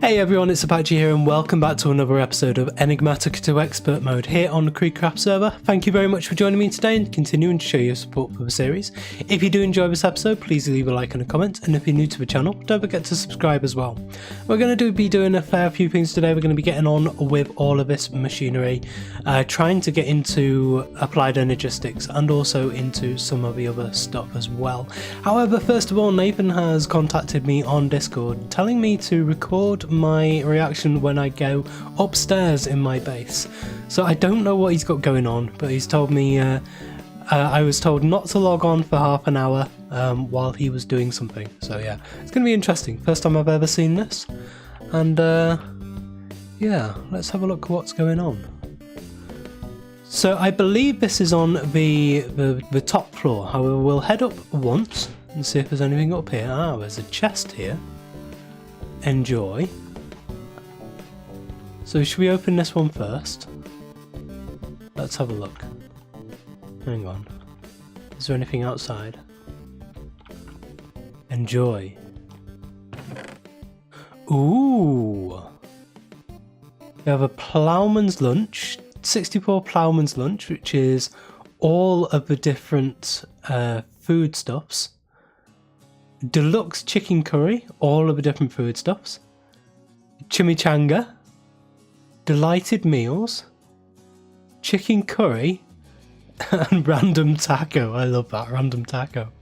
Hey everyone, it's Apache here and welcome back to another episode of Enigmatica to Expert Mode here on the CreedCraft server. Thank you very much for joining me today and continuing to show your support for the series. If you do enjoy this episode, please leave a like and a comment, and if you're new to the channel, don't forget to subscribe as well. We're going to be doing a fair few things today. We're going to be getting on with all of this machinery, trying to get into applied energistics and also into some of the other stuff as well. However, first of all, Nathan has contacted me on Discord telling me to record my reaction when I go upstairs in my base. So I don't know what he's got going on, but he's told me I was told not to log on for half an hour while he was doing something. So yeah, it's going to be interesting. First time I've ever seen this, and yeah, let's have a look at what's going on. So I believe this is on the top floor. However, we'll head up once and see if there's anything up here. Ah, there's a chest here. Enjoy. So should we open this one first? Let's have a look. Hang on. Is there anything outside? Enjoy. Ooh. We have a ploughman's lunch. 64 ploughman's lunch, which is all of the different foodstuffs. Deluxe chicken curry, all of the different foodstuffs. Chimichanga. Delighted meals. Chicken curry. And random taco. I love that, random taco.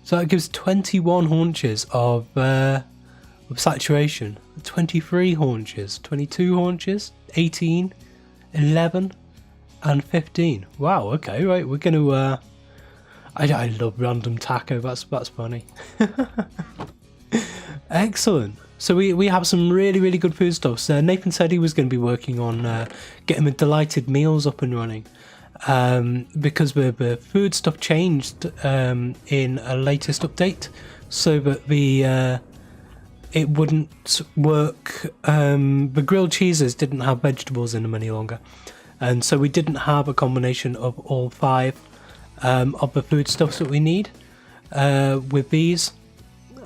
So that gives 21 haunches of saturation. 23 haunches. 22 haunches. 18. 11. And 15. Wow, okay, right, we're going to... I love random taco, that's funny. Excellent. So we have some really good foodstuffs. Nathan said he was going to be working on getting the delighted meals up and running. Because the food stuff changed in a latest update, so that it wouldn't work. The grilled cheeses didn't have vegetables in them any longer, and so we didn't have a combination of all 5 of the foodstuffs that we need with these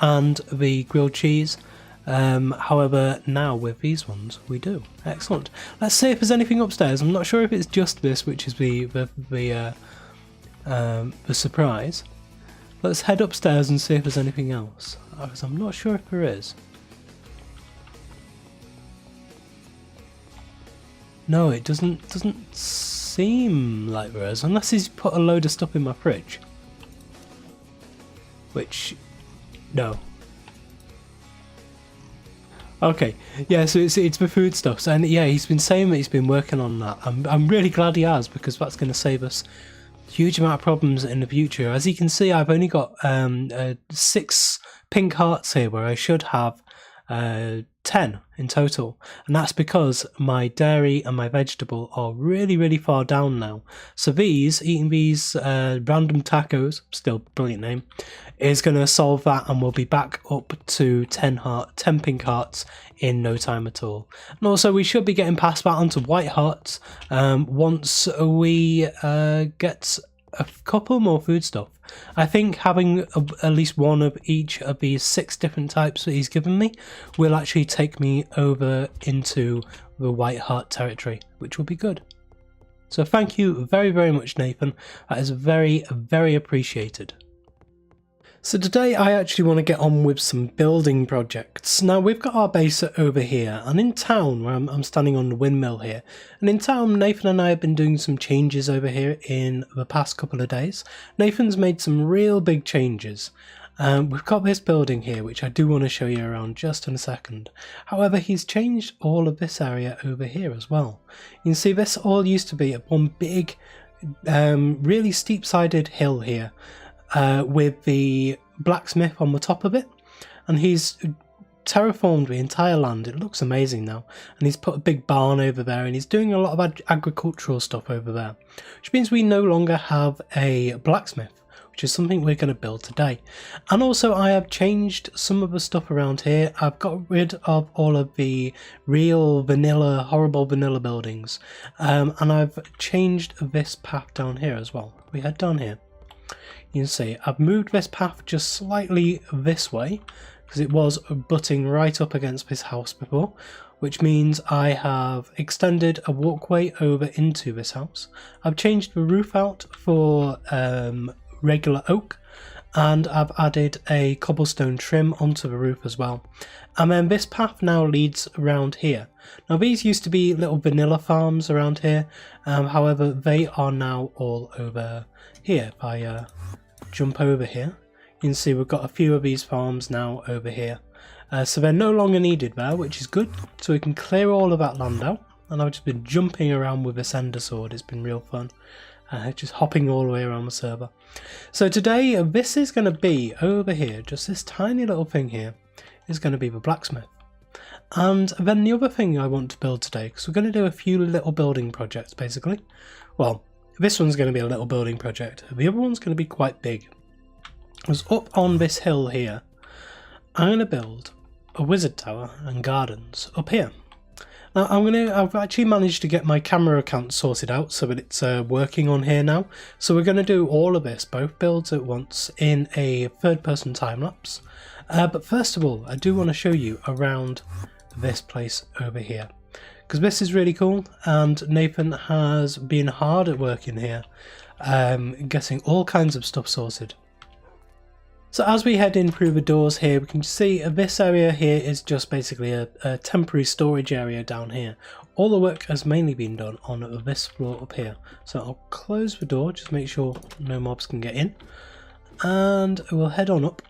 and the grilled cheese. However, now with these ones we do. Excellent. Let's see if there's anything upstairs. I'm not sure if it's just this, which is the surprise. Let's head upstairs and see if there's anything else, because I'm not sure if there is. No, it doesn't seem like there is, unless he's put a load of stuff in my fridge. Which, no. Okay, yeah, so it's the foodstuffs, and yeah, he's been saying that he's been working on that. I'm really glad he has, because that's going to save us a huge amount of problems in the future. As you can see, I've only got 6 pink hearts here, where I should have 10 in total, and that's because my dairy and my vegetable are really far down now. So eating these random tacos, still brilliant name, is going to solve that, and we'll be back up to 10 pink hearts in no time at all. And also we should be getting past that onto white hearts once we get a couple more food stuff. I think having at least one of each of these 6 different types that he's given me will actually take me over into the white heart territory, which will be good. So thank you very much, Nathan. That is very appreciated. So today I actually want to get on with some building projects. Now we've got our base over here, and in town, where I'm standing on the windmill here, and in town Nathan and I have been doing some changes over here in the past couple of days. Nathan's made some real big changes. We've got this building here, which I do want to show you around just in a second. However, he's changed all of this area over here as well. You can see this all used to be one big, really steep-sided hill here. With the blacksmith on the top of it, and he's terraformed the entire land. It looks amazing now, and he's put a big barn over there, and he's doing a lot of agricultural stuff over there, which means we no longer have a blacksmith, which is something we're going to build today. And also I have changed some of the stuff around here. I've got rid of all of the real vanilla, horrible vanilla buildings, and I've changed this path down here as well. We head down here. You can see I've moved this path just slightly this way because it was butting right up against this house before, which means I have extended a walkway over into this house. I've changed the roof out for regular oak, and I've added a cobblestone trim onto the roof as well. And then this path now leads around here. Now these used to be little vanilla farms around here, however they are now all over here. If I jump over here, you can see we've got a few of these farms now over here. So they're no longer needed there, which is good. So we can clear all of that land out. And I've just been jumping around with this ender sword. It's been real fun. Just hopping all the way around the server. So today, this is going to be over here, just this tiny little thing here, is going to be the blacksmith. And then the other thing I want to build today, because we're going to do a few little building projects basically. Well, this one's going to be a little building project. The other one's going to be quite big. Because up on this hill here, I'm going to build a wizard tower and gardens up here. Now I've actually managed to get my camera account sorted out so that it's working on here now. So we're going to do all of this, both builds at once, in a third-person time-lapse. But first of all, I do want to show you around this place over here, because this is really cool, and Nathan has been hard at work in here, getting all kinds of stuff sorted. So as we head in through the doors here, we can see this area here is just basically a temporary storage area down here. All the work has mainly been done on this floor up here. So I'll close the door, just make sure no mobs can get in. And we'll head on up.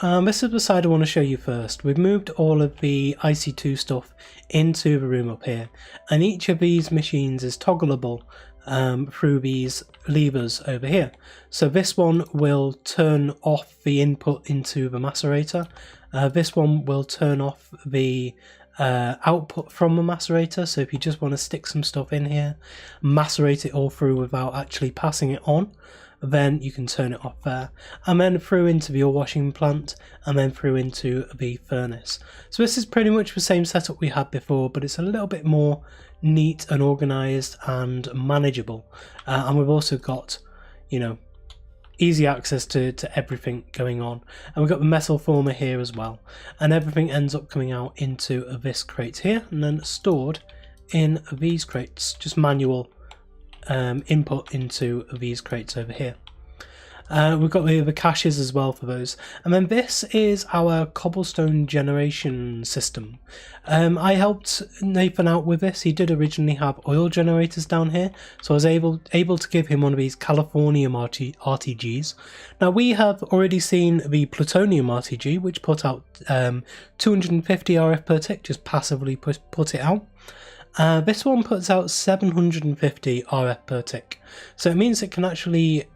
This is the side I want to show you first. We've moved all of the IC2 stuff into the room up here. And each of these machines is toggleable through these levers over here. So this one will turn off the input into the macerator. This one will turn off the output from the macerator. So if you just want to stick some stuff in here, macerate it all through without actually passing it on, then you can turn it off there, and then through into the ore washing plant, and then through into the furnace. So this is pretty much the same setup we had before, but it's a little bit more neat and organized and manageable, and we've also got, you know, easy access to everything going on. And we've got the metal former here as well, and everything ends up coming out into this crate here and then stored in these crates, just manual input into these crates over here. We've got the caches as well for those. And then this is our cobblestone generation system. I helped Nathan out with this. He did originally have oil generators down here, so I was able to give him one of these Californium RTGs. Now we have already seen the plutonium RTG, which put out 250 RF per tick, just passively put it out. This one puts out 750 RF per tick, so it means it can actually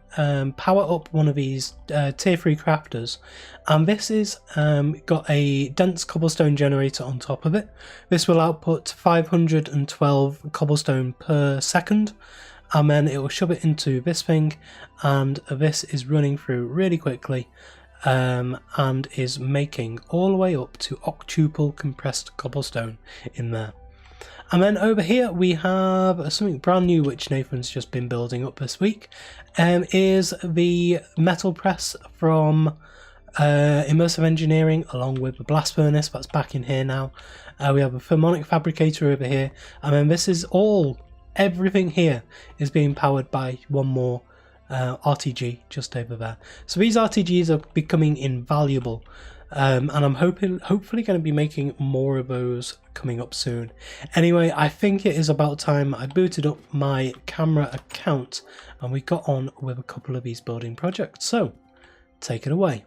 power up one of these tier 3 crafters, and this is got a dense cobblestone generator on top of it. This will output 512 cobblestone per second, and then it will shove it into this thing, and this is running through really quickly, and is making all the way up to octuple compressed cobblestone in there. And then over here we have something brand new which Nathan's just been building up this week, is the metal press from Immersive Engineering, along with the blast furnace that's back in here now. We have a thermonic fabricator over here, and then this is everything here is being powered by one more RTG just over there. So these RTGs are becoming invaluable. And I'm hopefully going to be making more of those coming up soon. Anyway, I think it is about time I booted up my camera account and we got on with a couple of these building projects. So, take it away.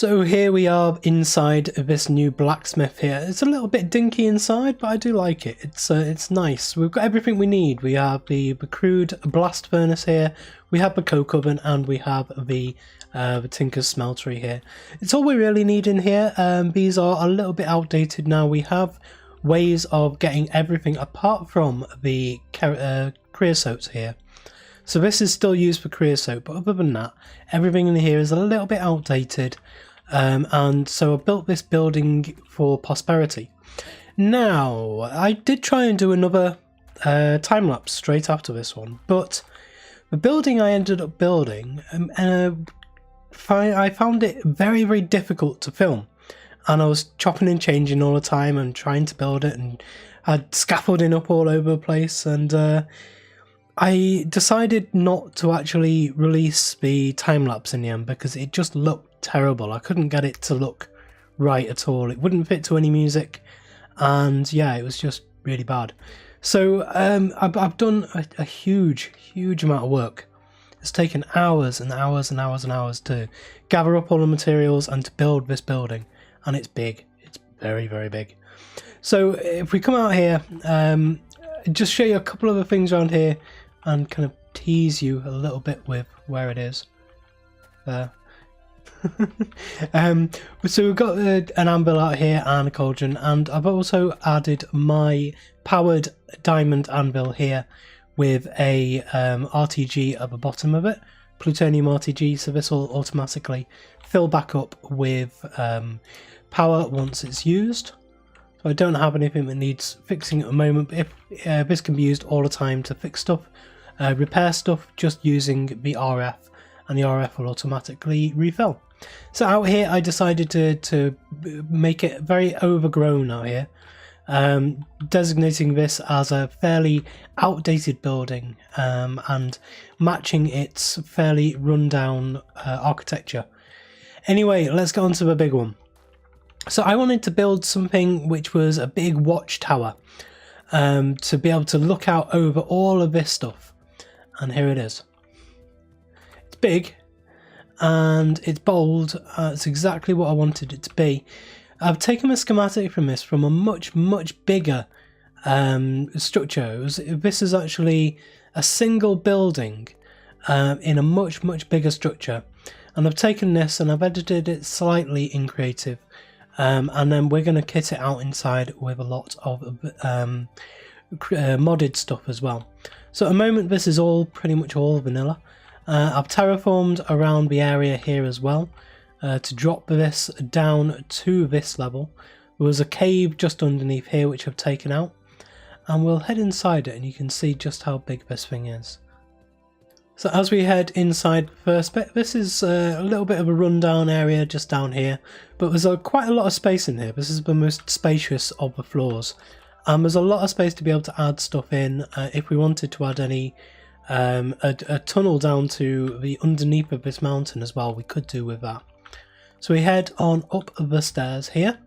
So here we are inside this new blacksmith here. It's a little bit dinky inside, but I do like it. It's nice. We've got everything we need. We have the crude blast furnace here, we have the coke oven, and we have the tinker's smeltery here. It's all we really need in here. These are a little bit outdated now. We have ways of getting everything apart from the creosote here. So this is still used for creosote, but other than that, everything in here is a little bit outdated. And so I built this building for prosperity. Now, I did try and do another time lapse straight after this one, but the building I ended up building, I found it very, very difficult to film. And I was chopping and changing all the time and trying to build it, and I had scaffolding up all over the place, and I decided not to actually release the time-lapse in the end because it just looked terrible. I couldn't get it to look right at all. It wouldn't fit to any music, and yeah, it was just really bad. So I've done a huge amount of work. It's taken hours and hours and hours and hours to gather up all the materials and to build this building, and it's big. It's very, very big. So if we come out here, just show you a couple of the things around here and kind of tease you a little bit with where it is. There. So we've got an anvil out here and a cauldron, and I've also added my powered diamond anvil here with a RTG at the bottom of it, plutonium RTG, so this will automatically fill back up with power once it's used. So I don't have anything that needs fixing at the moment, but if this can be used all the time to fix stuff, repair stuff, just using the RF, and the RF will automatically refill. So out here I decided to make it very overgrown out here, designating this as a fairly outdated building and matching its fairly rundown architecture. Anyway, let's get on to the big one. So I wanted to build something which was a big watchtower to be able to look out over all of this stuff. And here it is. It's big and it's bold. It's exactly what I wanted it to be. I've taken a schematic from this from a much bigger structure. This is actually a single building in a much bigger structure. And I've taken this and I've edited it slightly in creative. And then we're going to kit it out inside with a lot of modded stuff as well. So at the moment this is all pretty much all vanilla. I've terraformed around the area here as well to drop this down to this level. There was a cave just underneath here which I've taken out, and we'll head inside it and you can see just how big this thing is. So as we head inside the first bit, this is a little bit of a rundown area just down here, but there's quite a lot of space in here. This is the most spacious of the floors. There's a lot of space to be able to add stuff in. If we wanted to add any a tunnel down to the underneath of this mountain as well, we could do with that. So we head on up the stairs here,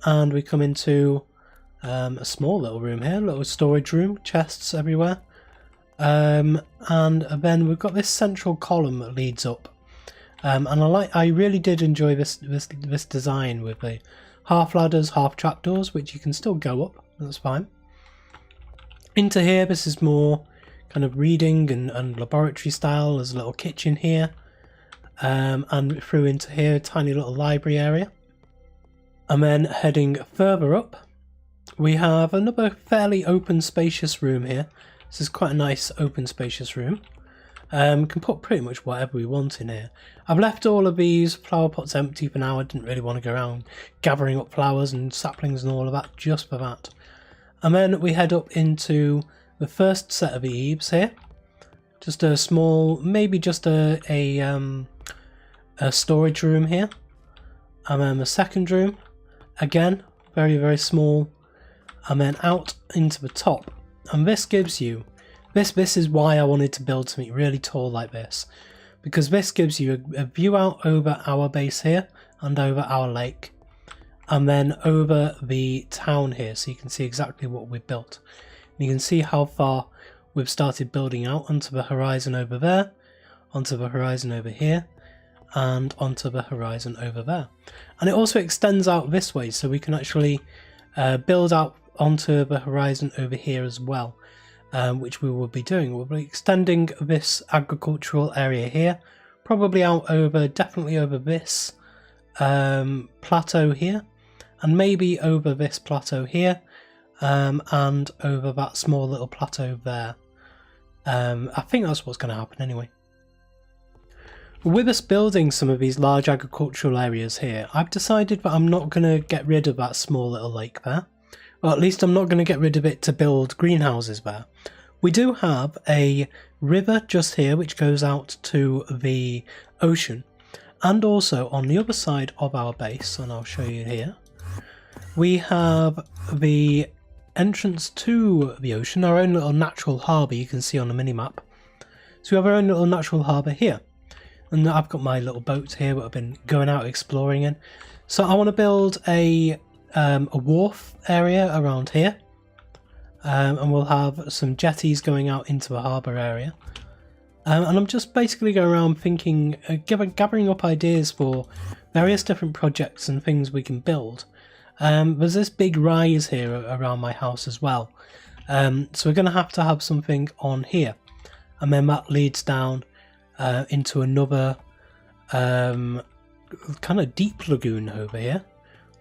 and we come into a small little room here, a little storage room, chests everywhere. And then we've got this central column that leads up, and I really did enjoy this design with the half ladders, half trapdoors, which you can still go up. That's fine. Into here, this is more kind of reading and laboratory style. There's a little kitchen here, and through into here, tiny little library area. And then heading further up, we have another fairly open, spacious room here. This is quite a nice open spacious room. Can put pretty much whatever we want in here. I've left all of these flower pots empty for now. I didn't really want to go around gathering up flowers and saplings and all of that just for that. And then we head up into the first set of eaves here. Just a small, maybe just a storage room here. And then the second room, again, very small. And then out into the top. And this gives you, this is why I wanted to build something really tall like this, because this gives you a view out over our base here and over our lake, and then over the town here, so you can see exactly what we've built. And you can see how far we've started building out onto the horizon over there, onto the horizon over here, and onto the horizon over there. And it also extends out this way, so we can actually build out onto the horizon over here as well, which we will be doing. We'll be extending this agricultural area here, probably out over, definitely over this plateau here, and maybe over this plateau here, and over that small little plateau there. I think that's what's going to happen anyway. With us building some of these large agricultural areas here, I've decided that I'm not going to get rid of that small little lake there. Or at least I'm not going to get rid of it to build greenhouses there. We do have a river just here which goes out to the ocean. And also on the other side of our base, and I'll show you here, we have the entrance to the ocean, our own little natural harbour you can see on the minimap. So we have our own little natural harbour here. And I've got my little boat here that I've been going out exploring in. So I want to build a wharf area around here. And we'll have some jetties going out into the harbour area. And I'm just basically going around thinking, gathering up ideas for various different projects and things we can build. There's this big rise here around my house as well. So we're going to have something on here. And then that leads down into another kind of deep lagoon over here.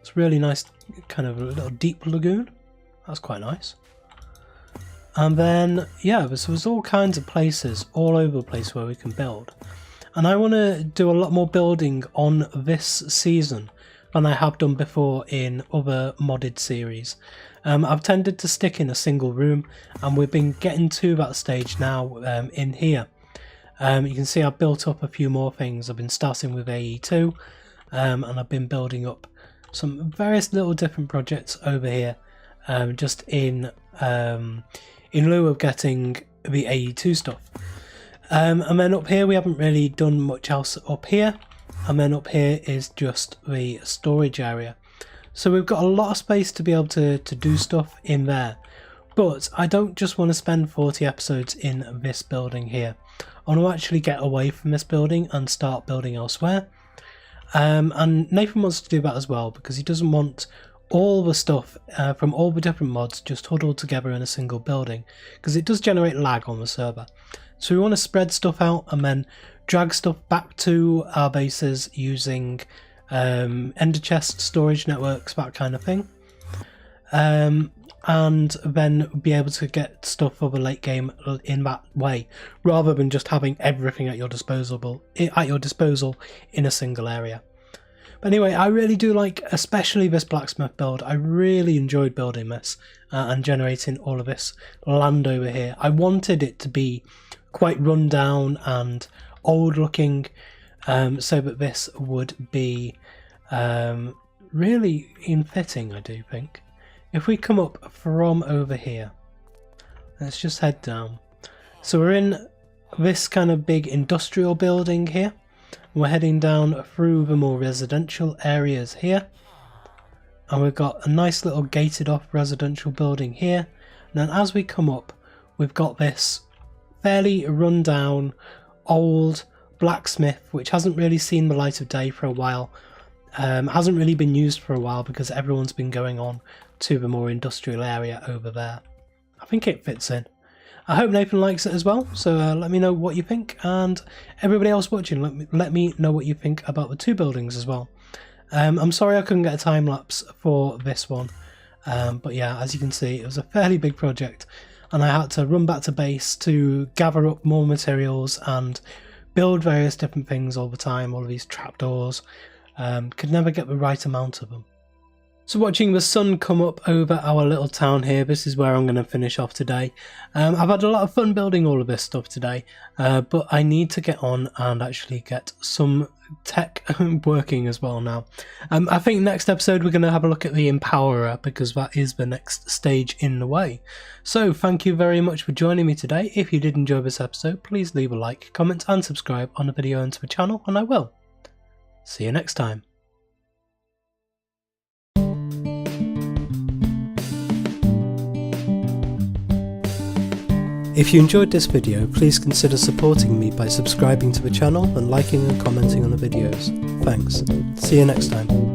It's really nice, kind of a little deep lagoon. That's quite nice. And then, yeah, there's all kinds of places all over the place where we can build. And I want to do a lot more building on this season than I have done before in other modded series. I've tended to stick in a single room, and we've been getting to that stage now in here. You can see I've built up a few more things. I've been starting with AE2, and I've been building up some various little different projects over here, just in lieu of getting the AE2 stuff. And then up here we haven't really done much else up here, and then up here is just the storage area. So we've got a lot of space to be able to do stuff in there. But I don't just want to spend 40 episodes in this building here. I want to actually get away from this building and start building elsewhere. And Nathan wants to do that as well, because he doesn't want all the stuff from all the different mods just huddled together in a single building, because it does generate lag on the server. So we want to spread stuff out and then drag stuff back to our bases using ender chest, storage networks, that kind of thing. And then be able to get stuff for the late game in that way, rather than just having everything at your disposal in a single area. But anyway, I really do like, especially this blacksmith build. I really enjoyed building this and generating all of this land over here. I wanted it to be quite run down and old looking, so that this would be really fitting, I do think. If we come up from over here, let's just head down. So we're in this kind of big industrial building here. We're heading down through the more residential areas here. And we've got a nice little gated off residential building here. And then as we come up, we've got this fairly run down old blacksmith, which hasn't really seen the light of day for a while. Hasn't really been used for a while because everyone's been going on to the more industrial area over there. I think it fits in. I hope Nathan likes it as well, so let me know what you think, and everybody else watching, let me know what you think about the two buildings as well. I'm sorry I couldn't get a time lapse for this one, but yeah, as you can see, it was a fairly big project, and I had to run back to base to gather up more materials and build various different things all the time, all of these trapdoors. Could never get the right amount of them. So watching the sun come up over our little town here, this is where I'm going to finish off today. I've had a lot of fun building all of this stuff today, but I need to get on and actually get some tech working as well now. I think next episode we're going to have a look at the Empowerer, because that is the next stage in the way. So thank you very much for joining me today. If you did enjoy this episode, please leave a like, comment and subscribe on the video and to the channel, and I will. See you next time. If you enjoyed this video, please consider supporting me by subscribing to the channel and liking and commenting on the videos. Thanks. See you next time.